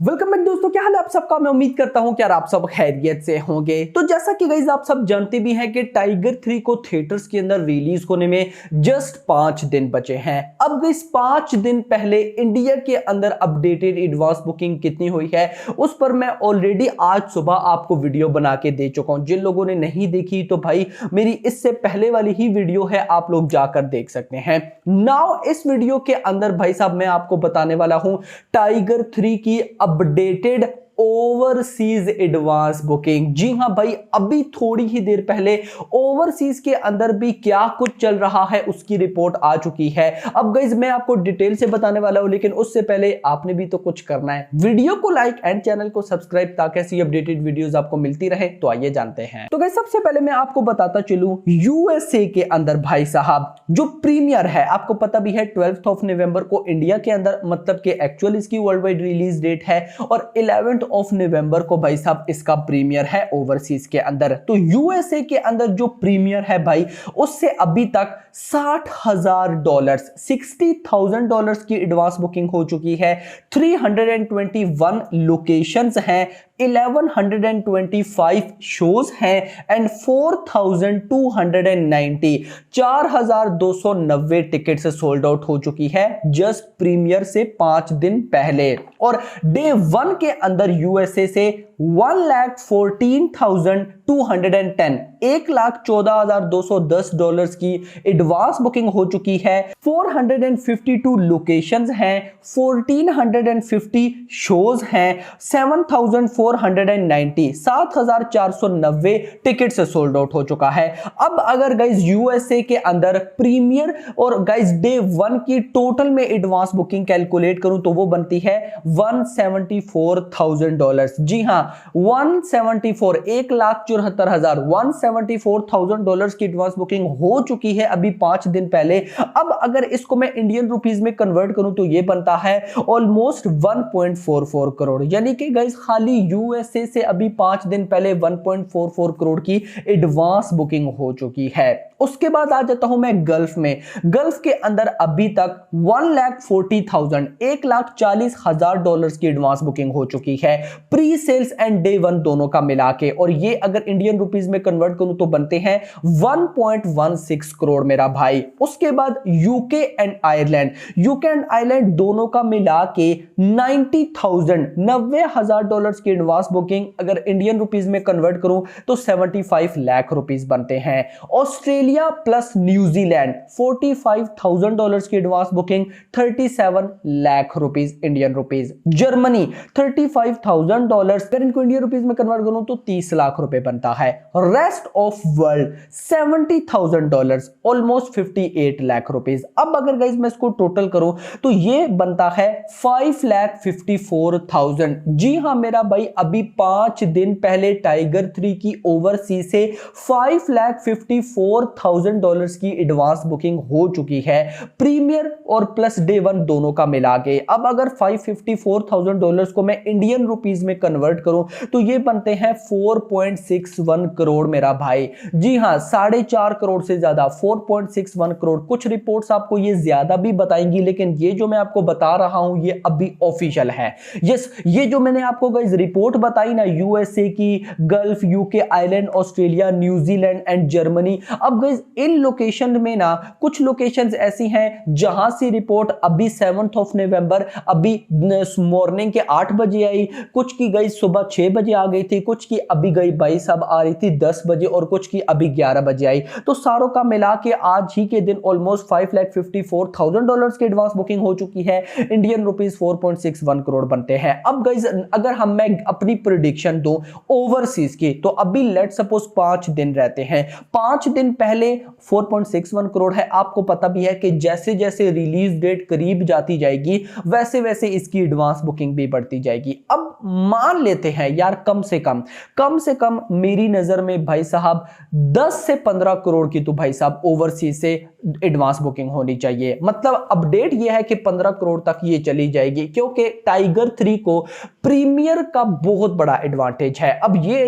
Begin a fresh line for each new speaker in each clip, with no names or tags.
Welcome back दोस्तों, क्या हाल है आप सबका। मैं उम्मीद करता हूं कि यार आप सब खैरियत से होंगे। तो जैसा कि गाइस आप सब जानते भी हैं कि टाइगर 3 को थिएटर्स के अंदर रिलीज होने में जस्ट 5 दिन बचे हैं। अब गाइस 5 दिन पहले इंडिया के अंदर अपडेटेड एडवांस बुकिंग कितनी हुई है उस पर मैं ऑलरेडी आज सुबह आपको वीडियो बना के दे चुका हूं। जिन लोगों ने नहीं देखी तो भाई मेरी इससे पहले वाली ही वीडियो है, आप लोग जाकर देख सकते हैं। नाउ इस वीडियो के अंदर भाई साहब मैं आपको बताने वाला हूं टाइगर 3 की अपडेटेड ओवरसीज एडवांस बुकिंग। जी हां भाई, अभी थोड़ी ही देर पहले ओवरसीज के अंदर भी क्या कुछ चल रहा है उसकी रिपोर्ट आ चुकी है। अब गाइस मैं आपको डिटेल से बताने वाला हूं, लेकिन उससे पहले आपने भी तो कुछ करना है। वीडियो को लाइक एंड चैनल को सब्सक्राइब ताकि ऐसी अपडेटेड वीडियोस आपको मिलती रहे। तो आइए जानते हैं। तो गाइस सबसे पहले मैं आपको बताता चलूं, यूएसए के अंदर भाई साहब जो प्रीमियर है, आपको पता भी है 12 ऑफ नवंबर को इंडिया के अंदर, मतलब कि एक्चुअल इसकी वर्ल्ड वाइड रिलीज डेट है, और 11 ऑफ नवंबर को भाई साहब इसका प्रीमियर है ओवरसीज के अंदर। तो यूएसए के अंदर जो प्रीमियर है भाई, उससे अभी तक $60,000 $60,000 की एडवांस बुकिंग हो चुकी है। 321 लोकेशंस हैं, 1125 शोज हैं एंड 4,290 टिकट्स सोल्ड आउट हो चुकी है जस्ट प्रीमियर से 5 दिन पहले। और डे 1 के अंदर यूएसए से 1,14,210 $1,14,210 की एडवांस बुकिंग हो चुकी है। 452 लोकेशंस हैं, 1450 शोज हैं, 7,490 टिकट से सोल्ड आउट हो चुका है। अब अगर गाइज यूएसए के अंदर प्रीमियर और गाइज डे 1 की टोटल में एडवांस बुकिंग कैलकुलेट करूं तो वो बनती है $174,000। जी हां, 174,174,000 की एडवांस बुकिंग हो चुकी है अभी 5 दिन पहले। अब अगर इसको मैं इंडियन रुपीस में कन्वर्ट करूं तो ये बनता है ऑलमोस्ट 1.44 करोड़। यानी कि गाइस खाली यूएसए से अभी 5 दिन पहले 1.44 करोड़ की एडवांस बुकिंग हो चुकी है। उसके बाद आ जाता हूं मैं गल्फ में। गल्फ के अंदर अभी तक 1,40,000 $1,40,000 की एडवांस बुकिंग हो चुकी है, प्री सेल्स एंड डे 1 दोनों का मिला के। और ये अगर इंडियन रुपीस में कन्वर्ट करूं तो बनते हैं 1.16 करोड़ मेरा भाई। उसके बाद यूके एंड आयरलैंड दोनों का मिला के 90,000 की एडवांस बुकिंग अगर इंडियन रुपीस में कन्वर्ट करूं तो 75 लाख रुपीस बनते हैं। ऑस्ट्रेलिया प्लस न्यूजीलैंड $45,000 की advance booking 37 lakh rupees Indian rupees. Germany $35,000 अगर इनको इंडियन रुपीस में कन्वर्ट करूं तो 30 लाख रुपए बनता है। Rest of world $70,000 almost 58 lakh rupees. अब अगर गाइस मैं इसको टोटल करूं तो ये बनता है 5,54,000। जी हां मेरा भाई, अभी 5 दिन पहले टाइगर 3 की ओवरसीज से $5,54,000 की एडवांस बुकिंग हो चुकी है, प्रीमियर और प्लस डे 1 दोनों का मिला के। अब अगर $5,54,000 को मैं इंडियन रुपीस में कन्वर्ट करूं तो ये बनते हैं 4.61 करोड़ मेरा भाई। जी हां, 4.5 करोड़ से ज्यादा, 4.61 करोड़। कुछ रिपोर्ट्स आपको ये ज्यादा भी बताएंगी, लेकिन ये जो मैं आपको बता रहा हूं ये अभी ऑफिशियल है। यस, ये जो मैंने आपको गाइस रिपोर्ट बताई ना, यूएसए की, gulf, UK, Ireland, Australia, New Zealand and Germany. अब गाइस इन लोकेशन में ना कुछ लोकेशंस ऐसी हैं जहां से रिपोर्ट अभी 7 ऑफ नवंबर अभी मॉर्निंग के 8 बजे आई, कुछ की गई सुबह 6 बजे आ गई थी, कुछ की अभी गई भाई साहब आ रही थी 10 बजे, और कुछ की अभी 11 बजे आई। तो सारों का मिला के आज ही के दिन ऑलमोस्ट $5,54,000 की एडवांस बुकिंग हो चुकी है। इंडियन रुपीस 4.61 करोड़ बनते हैं। अब गाइस अगर मैं अपनी प्रेडिक्शन दूं ओवरसीज की, तो अभी लेट सपोज 5 दिन रहते हैं। 5 दिन पहले 4.61 करोड़ है। आपको पता भी है कि जैसे जैसे रिलीज डेट करीब जाती जाएगी वैसे वैसे इसकी एडवांस बुकिंग भी बढ़ती जाएगी। अब मान लेते हैं यार कम से कम मेरी नजर में भाई साहब 10 से 15 करोड़ की तो भाई साहब ओवरसीज से एडवांस बुकिंग होनी चाहिए। मतलब अपडेट ये है कि 15 करोड़ तक ये चली जाएगी, क्योंकि टाइगर 3 को प्रीमियर का बहुत बड़ा एडवांटेज है। अब ये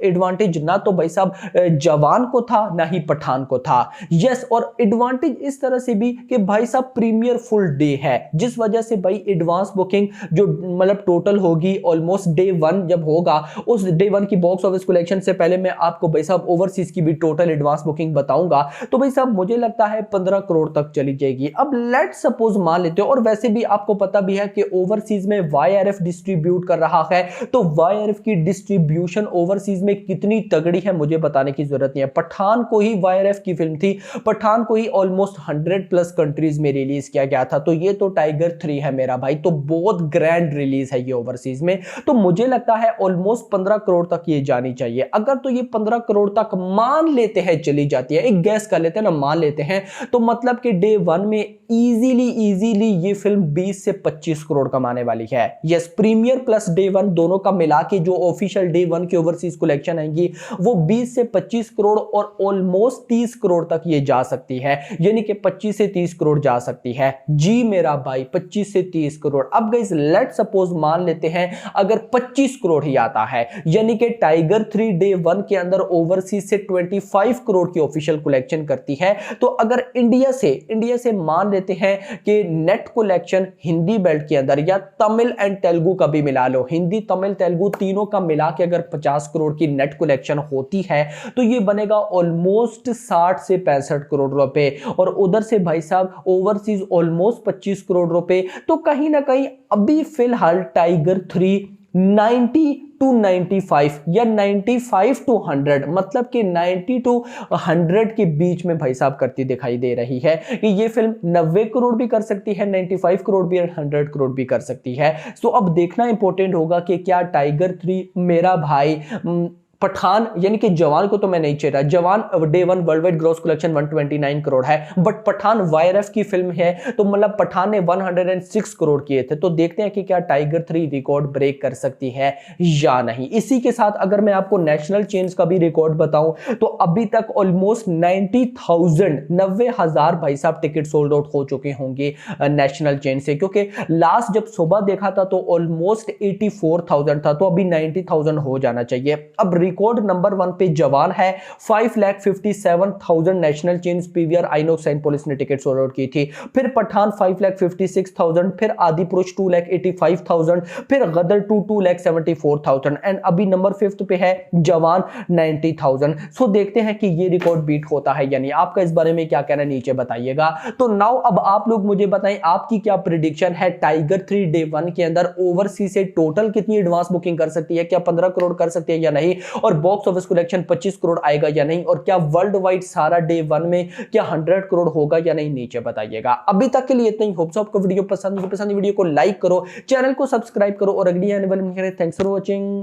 एडवांटेज ना तो भाई साहब जवान को था ना ही पठान को था। यस, और एडवांटेज इस तरह से भी कि भाई साहब प्रीमियर फुल डे है, जिस वजह से भाई एडवांस बुकिंग जो मतलब टोटल होगी ऑलमोस्ट डे 1 जब होगा, उस डे 1 की बॉक्स ऑफिस कलेक्शन से पहले मैं आपको भाई साहब ओवरसीज की भी टोटल एडवांस बुकिंग बताऊंगा, तो भाई साहब मुझे लगता है 15 करोड़ तक चली जाएगी। अब लेट सपोज मान लेते हो, और वैसे भी आपको पता भी है कि ओवरसीज में वाईआरएफ डिस्ट्रीब्यूट कर रहा है, तो वाईआरएफ की डिस्ट्रीब्यूशन ओवरसीज में कितनी तगड़ी है मुझे बताने की जरूरत नहीं है। पठान को ही वाईआरएफ की फिल्म थी, पठान को ही ऑलमोस्ट 100+ कंट्रीज में रिलीज किया गया था, तो ये तो टाइगर 3 है मेरा भाई, तो बहुत ग्रैंड रिलीज है ये ओवरसीज में। तो मुझे लगता है ऑलमोस्ट 15 करोड़ तक ये जानी चाहिए। अगर तो ये 15 करोड़ तक मान लेते हैं चली जाती है, एक गैस कर लेते हैं ना, मान लेते हैं, तो मतलब कि डे 1 में इजीली ये फिल्म 20 से 25 करोड़ कमाने वाली है। यस, प्रीमियर प्लस डे 1 दोनों का मिला के जो ऑफिशियल डे 1 की ओवरसीज कलेक्शन आएगी वो 20 से 25 करोड़ और ऑलमोस्ट 30 करोड़ तक ये जा सकती है, यानी कि 25 से 30 करोड़ जा सकती है जी मेरा भाई, 25 से 30 करोड़। अब गाइस लेट सपोज मान लेते हैं अगर 25 करोड़ ही आता है, यानी कि टाइगर 3 डे 1 के अंदर ओवरसीज से 25 करोड़ की ऑफिशियल कलेक्शन करती है, तो अगर इंडिया से मान लेते हैं कि नेट कलेक्शन हिंदी बेल्ट के अंदर या तमिल एंड तेलुगु का भी मिला लो, हिंदी तमिल तेलुगु तीनों का मिला के अगर 50 करोड़ की नेट कलेक्शन होती है, तो ये बनेगा ऑलमोस्ट 60 से 65 करोड़ रुपए, और उधर से भाई साहब ओवरसीज ऑलमोस्ट 25 करोड़ रुपए। तो कहीं ना कहीं अभी फिलहाल टाइगर 3 90 to 95 या 95 to 100, मतलब कि 90 to 100 के बीच में भाई साहब करती दिखाई दे रही है कि ये फिल्म 90 करोड़ भी कर सकती है, 95 करोड़ भी और 100 करोड़ भी कर सकती है। सो अब देखना इंपॉर्टेंट होगा कि क्या टाइगर 3 मेरा भाई पठान यानी कि जवान को तो मैं नहीं चाहता, जवान day 1 world wide gross collection 129 crore है, बट पठान वाईआरएफ की फिल्म है, तो मतलब पठान ने 106 करोड़ किए थे। तो देखते हैं कि क्या टाइगर 3 रिकॉर्ड ब्रेक कर सकती है या नहीं। इसी के साथ अगर मैं आपको नेशनल चेन्स का भी रिकॉर्ड बताऊं, तो अभी तक ऑलमोस्ट 90,000 भाई साहब टिकट सोल्ड आउट हो चुके होंगे नेशनल चेन से, क्योंकि लास्ट जब सुबह देखा था तो ऑलमोस्ट 84,000 था, तो अभी 90,000 हो जाना चाहिए। अब रिकॉर्ड नंबर 1 पे जवान है, 5,57,000 national chains PVR INOX police ने टिकट सोल्ड आउट की थी। फिर पठान 5,56,000, फिर आदि पुरुष 2,85,000, फिर गदर 2,74,000 एंड अभी नंबर 5 पे है जवान 90,000। सो देखते हैं कि ये रिकॉर्ड बीट होता है यानी। आपका इस बारे में क्या कहना नीचे बताइएगा। तो नाउ अब आप लोग मुझे बताएं आपकी क्या प्रेडिक्शन है, टाइगर 3 डे 1 के अंदर ओवरसीज से टोटल कितनी एडवांस बुकिंग कर सकती है, क्या 15 करोड़ कर सकती है या नहीं, और बॉक्स ऑफिस कलेक्शन 25 करोड़ आएगा या नहीं, और क्या वर्ल्ड वाइड सारा डे 1 में क्या 100 करोड़ होगा या नहीं, नीचे बताइएगा। अभी तक के लिए इतना ही। होप सो आपको वीडियो पसंद वीडियो को लाइक करो, चैनल को सब्सक्राइब करो और अगली आने वाली। Thanks for watching.